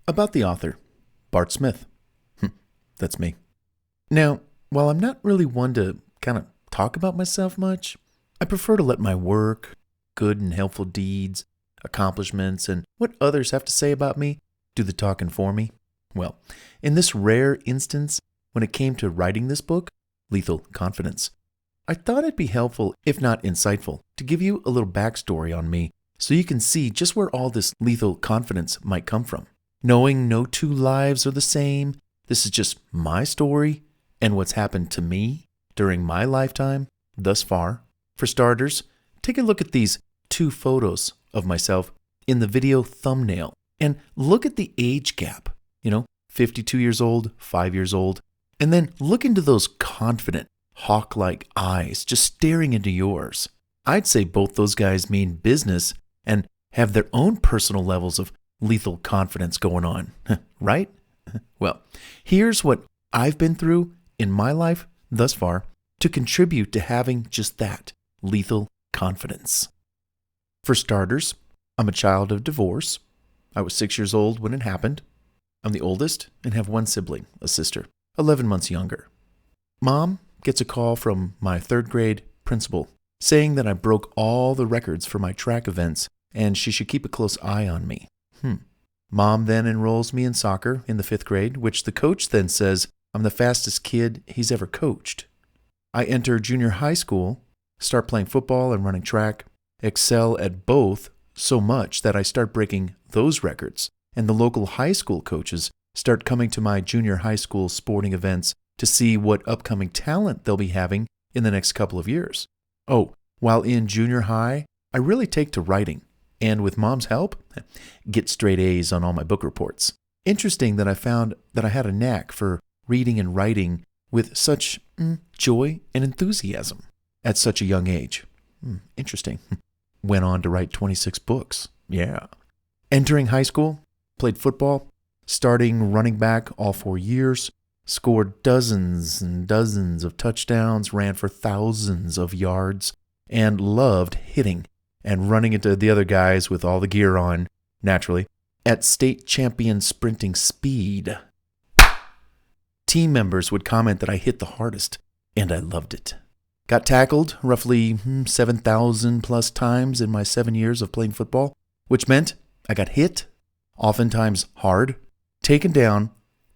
About the author, Bart Smith. That's me. Now, while I'm not really one to kind of talk about myself much, I prefer to let my work, good and helpful deeds, accomplishments, and what others have to say about me do the talking for me. Well, in this rare instance, when it came to writing this book, Lethal Confidence, I thought it'd be helpful, if not insightful, to give you a little backstory on me so you can see just where all this lethal confidence might come from. Knowing no two lives are the same, this is just my story and what's happened to me during my lifetime thus far. For starters, take a look at these two photos of myself in the video thumbnail and look at the age gap. 52 years old, 5 years old. And then look into those confident, hawk-like eyes just staring into yours. I'd say both those guys mean business and have their own personal levels of lethal confidence going on, right? Well, here's what I've been through in my life thus far to contribute to having just that, lethal confidence. For starters, I'm a child of divorce. I was 6 years old when it happened. I'm the oldest and have one sibling, a sister, 11 months younger. Mom gets a call from my third grade principal saying that I broke all the records for my track events and she should keep a close eye on me. Mom then enrolls me in soccer in the 5th grade, which the coach then says I'm the fastest kid he's ever coached. I enter junior high school, start playing football and running track, excel at both so much that I start breaking those records, and the local high school coaches start coming to my junior high school sporting events to see what upcoming talent they'll be having in the next couple of years. Oh, while in junior high, I really take to writing, and with Mom's help, get straight A's on all my book reports. Interesting that I found that I had a knack for reading and writing with such joy and enthusiasm at such a young age. Interesting. Went on to write 26 books. Yeah. Entering high school, played football, starting running back all 4 years, scored dozens and dozens of touchdowns, ran for thousands of yards, and loved hitting and running into the other guys with all the gear on, naturally, at state champion sprinting speed. Team members would comment that I hit the hardest, and I loved it. Got tackled roughly 7,000 plus times in my 7 years of playing football, which meant I got hit, oftentimes hard, taken down,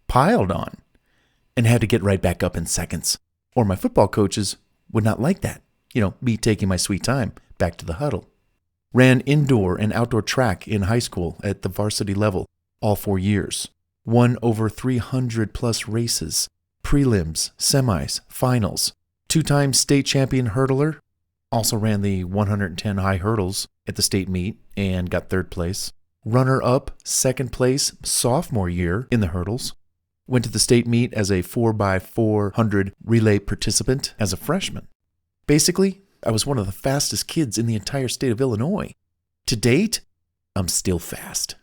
piled on, and had to get right back up in seconds. Or my football coaches would not like that. Me taking my sweet time back to the huddle. Ran indoor and outdoor track in high school at the varsity level all 4 years. Won over 300 plus races, prelims, semis, finals. 2-time state champion hurdler. Also ran the 110 high hurdles at the state meet and got 3rd place. Runner-up, 2nd place sophomore year in the hurdles. Went to the state meet as a 4x400 relay participant as a freshman. Basically, I was one of the fastest kids in the entire state of Illinois. To date, I'm still fast.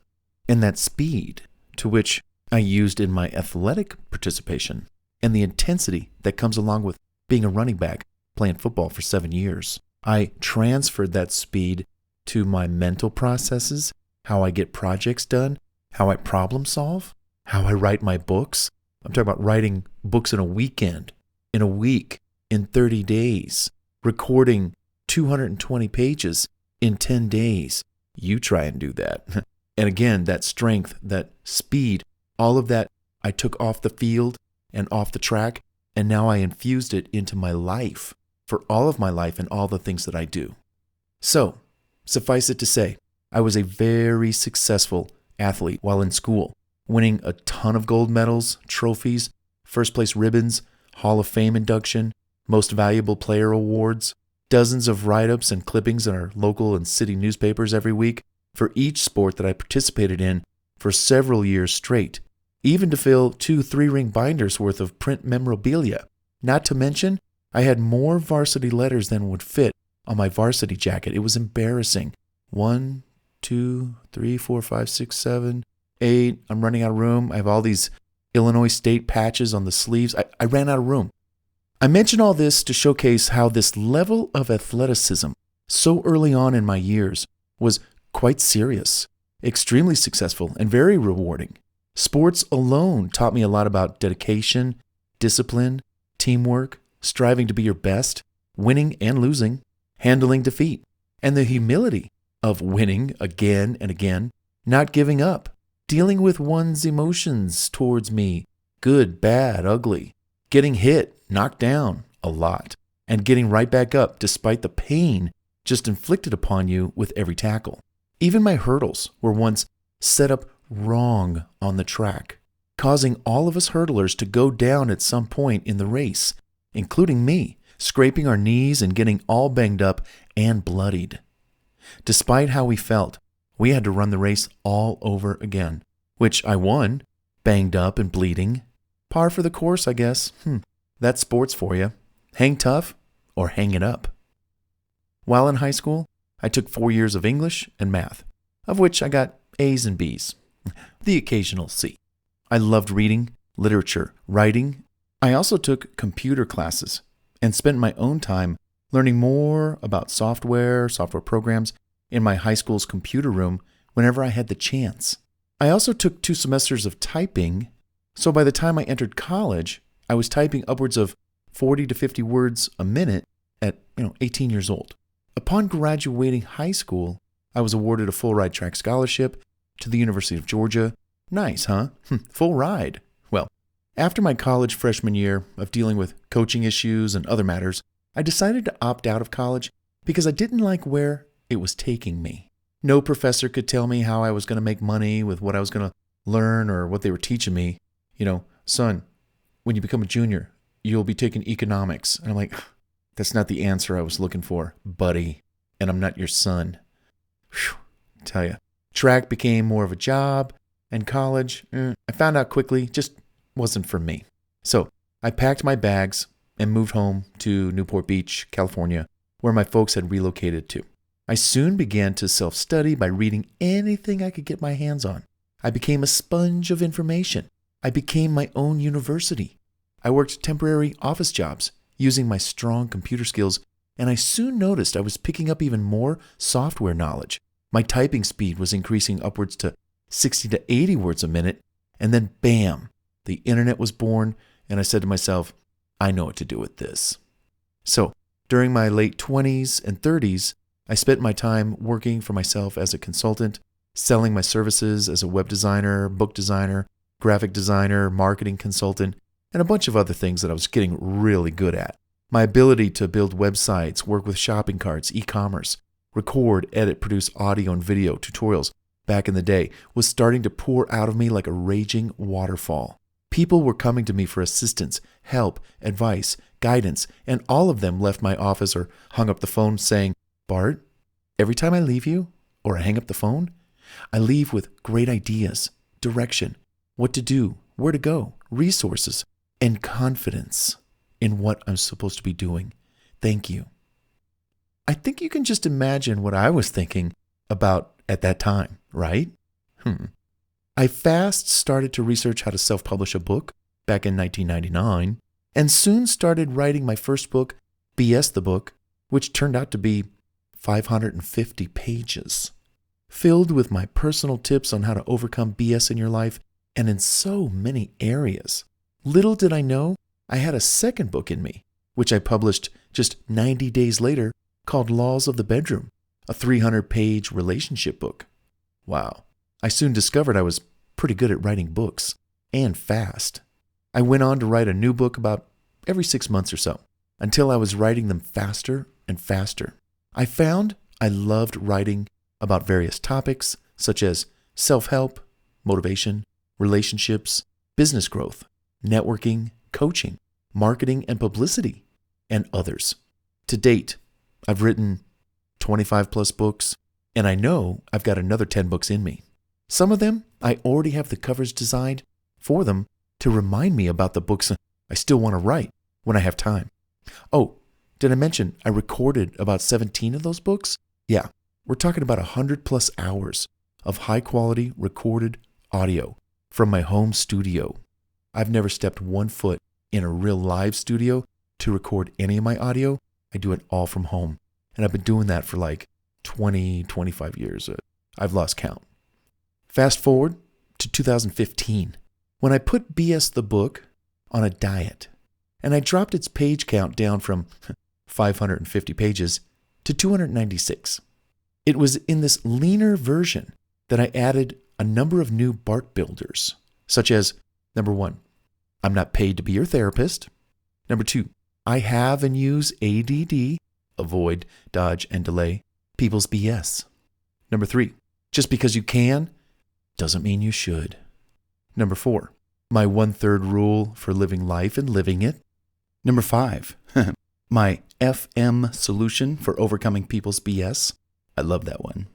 And that speed, to which I used in my athletic participation, and the intensity that comes along with being a running back, playing football for 7 years, I transferred that speed to my mental processes, how I get projects done, how I problem solve, how I write my books. I'm talking about writing books in a weekend, in a week, in 30 days, recording 220 pages in 10 days. You try and do that. And again, that strength, that speed, all of that I took off the field and off the track, and now I infused it into my life for all of my life and all the things that I do. So, suffice it to say, I was a very successful athlete while in school, winning a ton of gold medals, trophies, first place ribbons, Hall of Fame induction, most valuable player awards, dozens of write-ups and clippings in our local and city newspapers every week for each sport that I participated in for several years straight, even to fill 2 3-ring binders worth of print memorabilia. Not to mention, I had more varsity letters than would fit on my varsity jacket. It was embarrassing. 1, 2, 3, 4, 5, 6, 7, 8. I'm running out of room. I have all these Illinois State patches on the sleeves. I ran out of room. I mention all this to showcase how this level of athleticism so early on in my years was quite serious, extremely successful, and very rewarding. Sports alone taught me a lot about dedication, discipline, teamwork, striving to be your best, winning and losing, handling defeat, and the humility of winning again and again, not giving up, dealing with one's emotions towards me, good, bad, ugly, getting hit, knocked down a lot, and getting right back up despite the pain just inflicted upon you with every tackle. Even my hurdles were once set up wrong on the track, causing all of us hurdlers to go down at some point in the race, including me, scraping our knees and getting all banged up and bloodied. Despite how we felt, we had to run the race all over again, which I won, banged up and bleeding. Par for the course, I guess. That's sports for you. Hang tough or hang it up. While in high school, I took 4 years of English and math, of which I got A's and B's, the occasional C. I loved reading, literature, writing. I also took computer classes and spent my own time learning more about software programs in my high school's computer room whenever I had the chance. I also took 2 semesters of typing, so by the time I entered college, I was typing upwards of 40 to 50 words a minute at 18 years old. Upon graduating high school, I was awarded a full ride track scholarship to the University of Georgia. Nice, huh? Full ride. Well, after my college freshman year of dealing with coaching issues and other matters, I decided to opt out of college because I didn't like where it was taking me. No professor could tell me how I was going to make money with what I was going to learn or what they were teaching me. Son, when you become a junior, you'll be taking economics. And I'm like, that's not the answer I was looking for, buddy. And I'm not your son. Whew, tell you. Track became more of a job, and college, I found out quickly, just wasn't for me. So I packed my bags and moved home to Newport Beach, California, where my folks had relocated to. I soon began to self-study by reading anything I could get my hands on. I became a sponge of information. I became my own university. I worked temporary office jobs using my strong computer skills, and I soon noticed I was picking up even more software knowledge. My typing speed was increasing upwards to 60 to 80 words a minute, and then bam, the internet was born, and I said to myself, I know what to do with this. So, during my late 20s and 30s, I spent my time working for myself as a consultant, selling my services as a web designer, book designer, graphic designer, marketing consultant, and a bunch of other things that I was getting really good at. My ability to build websites, work with shopping carts, e-commerce, record, edit, produce audio and video tutorials back in the day was starting to pour out of me like a raging waterfall. People were coming to me for assistance, help, advice, guidance, and all of them left my office or hung up the phone saying, Bart, every time I leave you or I hang up the phone, I leave with great ideas, direction, what to do, where to go, resources, and confidence in what I'm supposed to be doing. Thank you. I think you can just imagine what I was thinking about at that time, right? I fast started to research how to self-publish a book back in 1999 and soon started writing my first book, BS the Book, which turned out to be 550 pages, filled with my personal tips on how to overcome BS in your life and in so many areas. Little did I know I had a second book in me, which I published just 90 days later called Laws of the Bedroom, a 300-page relationship book. Wow. I soon discovered I was pretty good at writing books, and fast. I went on to write a new book about every 6 months or so, until I was writing them faster and faster. I found I loved writing about various topics such as self-help, motivation, relationships, business growth, networking, coaching, marketing and publicity, and others. To date, I've written 25 plus books, and I know I've got another 10 books in me. Some of them, I already have the covers designed for them to remind me about the books I still want to write when I have time. Oh, did I mention I recorded about 17 of those books? Yeah, we're talking about 100 plus hours of high quality recorded audio from my home studio. I've never stepped one foot in a real live studio to record any of my audio. I do it all from home. And I've been doing that for like 20, 25 years. I've lost count. Fast forward to to 2015, when I put BS the book on a diet, and I dropped its page count down from 550 pages to 296. It was in this leaner version that I added a number of new Bart builders, such as, number 1, I'm not paid to be your therapist. Number 2, I have and use ADD, avoid, dodge, and delay, people's BS. Number 3, just because you can doesn't mean you should. Number 4, my 1/3 rule for living life and living it. Number 5, my FM solution for overcoming people's BS. I love that one.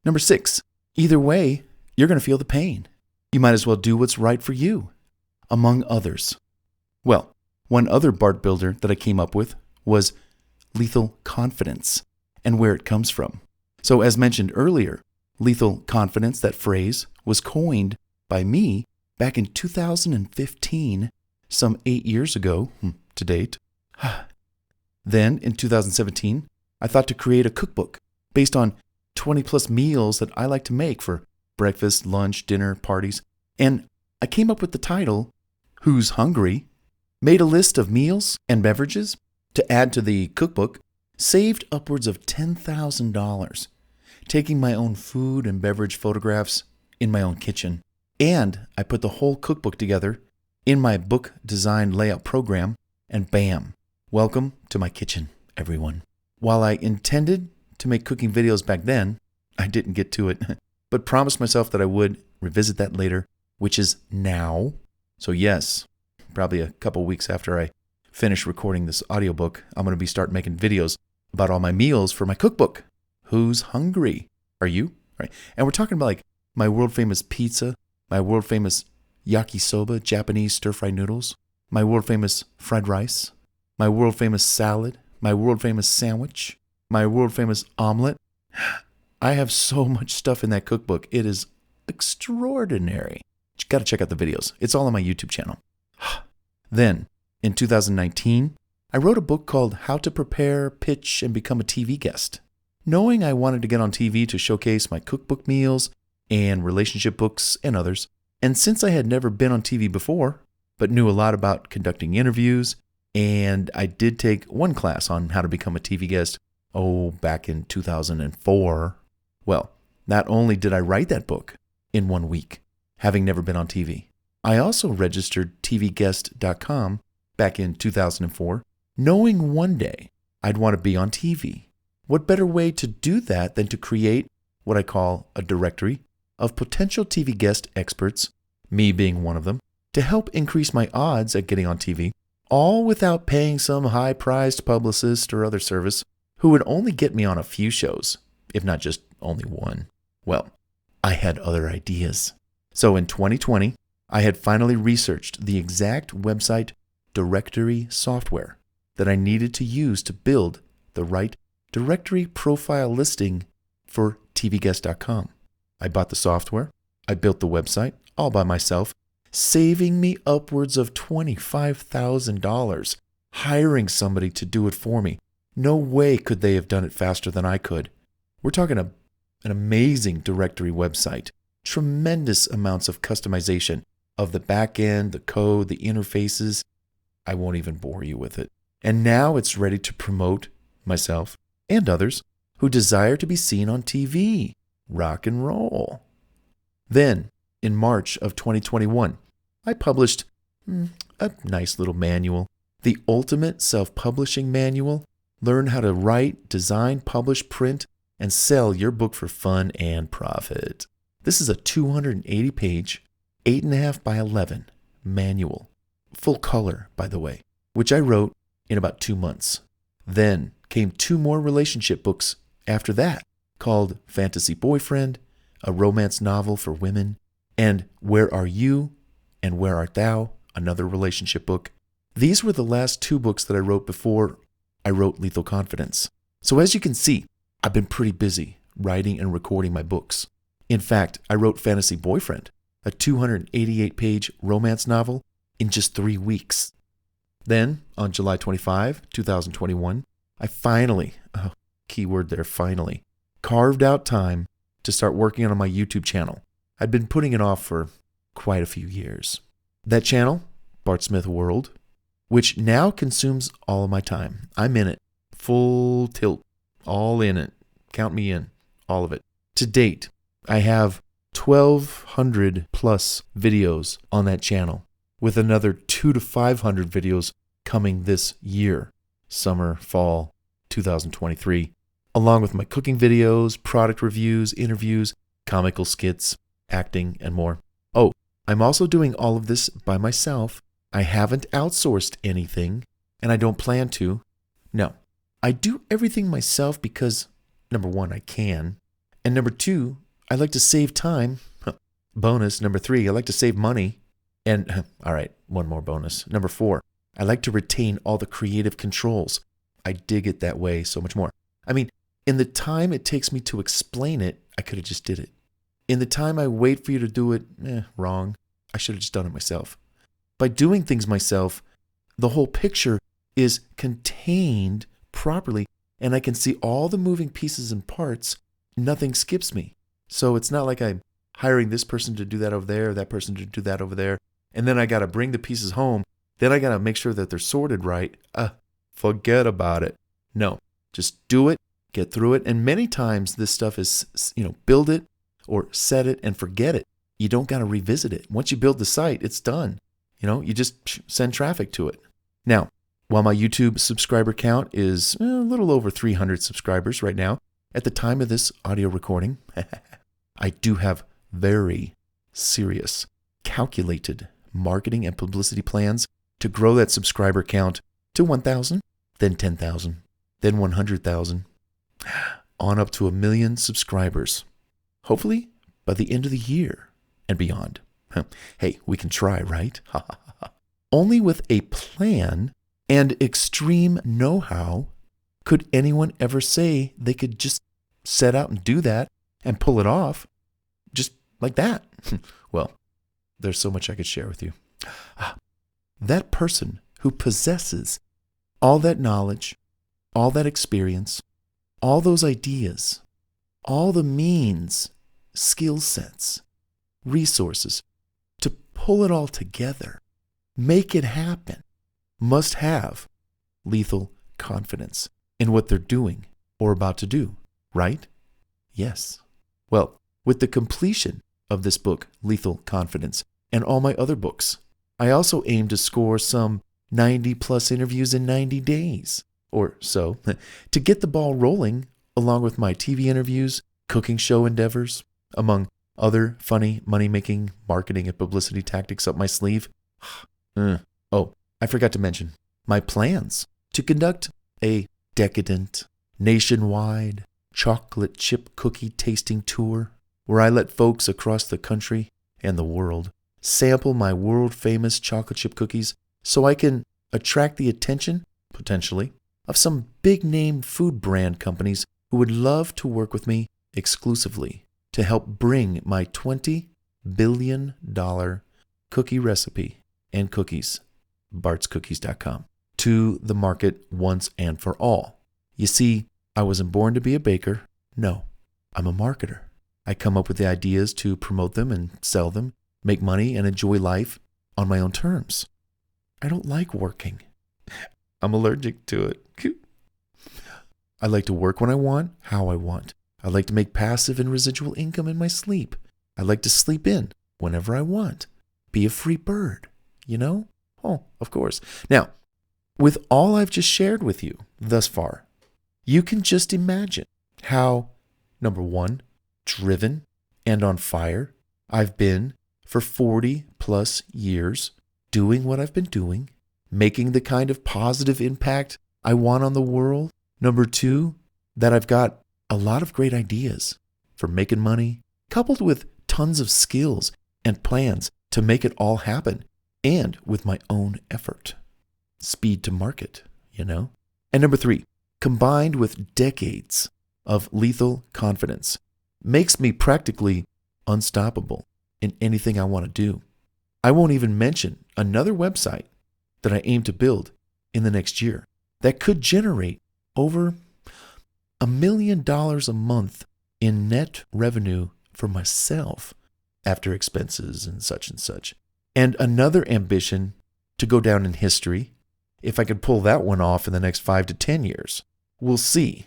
Number 6, either way, you're going to feel the pain. You might as well do what's right for you, among others. Well, one other Bart builder that I came up with was lethal confidence and where it comes from. So as mentioned earlier, lethal confidence, that phrase, was coined by me back in 2015, some 8 years ago to date. Then in 2017, I thought to create a cookbook based on 20 plus meals that I like to make for breakfast, lunch, dinner, parties. And I came up with the title, Who's Hungry? Made a list of meals and beverages to add to the cookbook, saved upwards of $10,000, taking my own food and beverage photographs in my own kitchen. And I put the whole cookbook together in my book design layout program, and bam, welcome to my kitchen, everyone. While I intended to make cooking videos back then, I didn't get to it, but promised myself that I would revisit that later, which is now. So yes, probably a couple weeks after I finish recording this audiobook, I'm going to start making videos about all my meals for my cookbook. Who's hungry? Are you? Right. And we're talking about like my world famous pizza, my world famous yakisoba, Japanese stir-fried noodles, my world famous fried rice, my world famous salad, my world famous sandwich, my world famous omelet. I have so much stuff in that cookbook. It is extraordinary. You got to check out the videos. It's all on my YouTube channel. Then, in 2019, I wrote a book called How to Prepare, Pitch, and Become a TV Guest. Knowing I wanted to get on TV to showcase my cookbook meals and relationship books and others, and since I had never been on TV before, but knew a lot about conducting interviews, and I did take one class on how to become a TV guest, back in 2004. Well, not only did I write that book in 1 week, having never been on TV, I also registered tvguest.com back in 2004, knowing one day I'd want to be on TV. What better way to do that than to create what I call a directory of potential TV guest experts, me being one of them, to help increase my odds at getting on TV, all without paying some high-priced publicist or other service who would only get me on a few shows, if not just only one. Well, I had other ideas. So in 2020, I had finally researched the exact website directory software that I needed to use to build the right directory profile listing for tvguest.com. I bought the software, I built the website all by myself, saving me upwards of $25,000, hiring somebody to do it for me. No way could they have done it faster than I could. We're talking an amazing directory website, tremendous amounts of customization of the back end, the code, the interfaces. I won't even bore you with it. And now it's ready to promote myself and others who desire to be seen on TV. Rock and roll. Then, in March of 2021, I published a nice little manual, The Ultimate Self-Publishing Manual. Learn how to write, design, publish, print, and sell your book for fun and profit. This is a 280-page, 8.5 by 11 manual, full color, by the way, which I wrote in about 2 months. Then came 2 more relationship books after that, called Fantasy Boyfriend, a romance novel for women, and Where Are You and Where Art Thou, another relationship book. These were the last 2 books that I wrote before I wrote Lethal Confidence. So as you can see, I've been pretty busy writing and recording my books. In fact, I wrote Fantasy Boyfriend, a 288-page romance novel, in just 3 weeks. Then, on July 25, 2021, I finally, keyword there, finally, carved out time to start working on my YouTube channel. I'd been putting it off for quite a few years. That channel, Bart Smith World, which now consumes all of my time. I'm in it, full tilt, all in it. Count me in, all of it. To date, I have 1,200 plus videos on that channel, with another 200 to 500 videos coming this year, summer, fall 2023, along with my cooking videos, product reviews, interviews, comical skits, acting, and more. Oh, I'm also doing all of this by myself. I haven't outsourced anything, and I don't plan to. No, I do everything myself because, number one, I can, and number two, I like to save time. Bonus, number three, I like to save money. And, all right, one more bonus. Number four, I like to retain all the creative controls. I dig it that way so much more. I mean, in the time it takes me to explain it, I could have just did it. In the time I wait for you to do it, wrong. I should have just done it myself. By doing things myself, the whole picture is contained properly, and I can see all the moving pieces and parts. Nothing skips me. So it's not like I'm hiring this person to do that over there, that person to do that over there, and then I got to bring the pieces home. Then I got to make sure that they're sorted right. Forget about it. No, just do it, get through it. And many times this stuff is, build it or set it and forget it. You don't got to revisit it. Once you build the site, it's done. You just send traffic to it. Now, while my YouTube subscriber count is a little over 300 subscribers right now, at the time of this audio recording, I do have very serious, calculated marketing and publicity plans to grow that subscriber count to 1,000, then 10,000, then 100,000, on up to 1 million subscribers. Hopefully by the end of the year and beyond. Hey, we can try, right? Only with a plan and extreme know-how could anyone ever say they could just set out and do that and pull it off just like that. Well, there's so much I could share with you. That person who possesses all that knowledge, all that experience, all those ideas, all the means, skill sets, resources to pull it all together, make it happen, must have lethal confidence in what they're doing or about to do, right? Yes. Well, with the completion of this book, Lethal Confidence, and all my other books, I also aim to score some 90 plus interviews in 90 days or so to get the ball rolling along with my TV interviews, cooking show endeavors, among other funny money-making marketing and publicity tactics up my sleeve. Oh, I forgot to mention my plans to conduct a decadent, nationwide chocolate chip cookie tasting tour where I let folks across the country and the world sample my world-famous chocolate chip cookies so I can attract the attention, potentially, of some big-name food brand companies who would love to work with me exclusively to help bring my $20 billion cookie recipe and cookies, bartscookies.com, to the market once and for all. You see, I wasn't born to be a baker. No, I'm a marketer. I come up with the ideas to promote them and sell them, make money, and enjoy life on my own terms. I don't like working. I'm allergic to it. I like to work when I want, how I want. I like to make passive and residual income in my sleep. I like to sleep in whenever I want. Be a free bird, Oh, of course. Now, with all I've just shared with you thus far, you can just imagine how, number one, driven and on fire I've been for 40 plus years doing what I've been doing, making the kind of positive impact I want on the world. Number two, that I've got a lot of great ideas for making money, coupled with tons of skills and plans to make it all happen, and with my own effort. Speed to market, And number three, combined with decades of lethal confidence, makes me practically unstoppable in anything I want to do. I won't even mention another website that I aim to build in the next year that could generate over $1 million a month in net revenue for myself after expenses and such. And another ambition to go down in history, if I could pull that one off in the next 5 to 10 years. We'll see,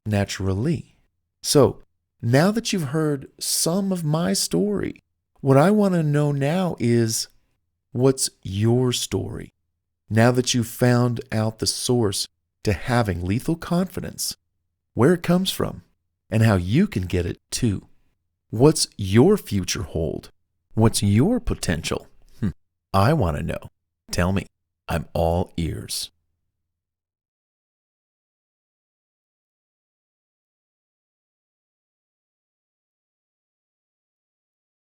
naturally. So, now that you've heard some of my story, what I want to know now is, what's your story? Now that you've found out the source to having lethal confidence, where it comes from, and how you can get it too. What's your future hold? What's your potential? I want to know. Tell me. I'm all ears.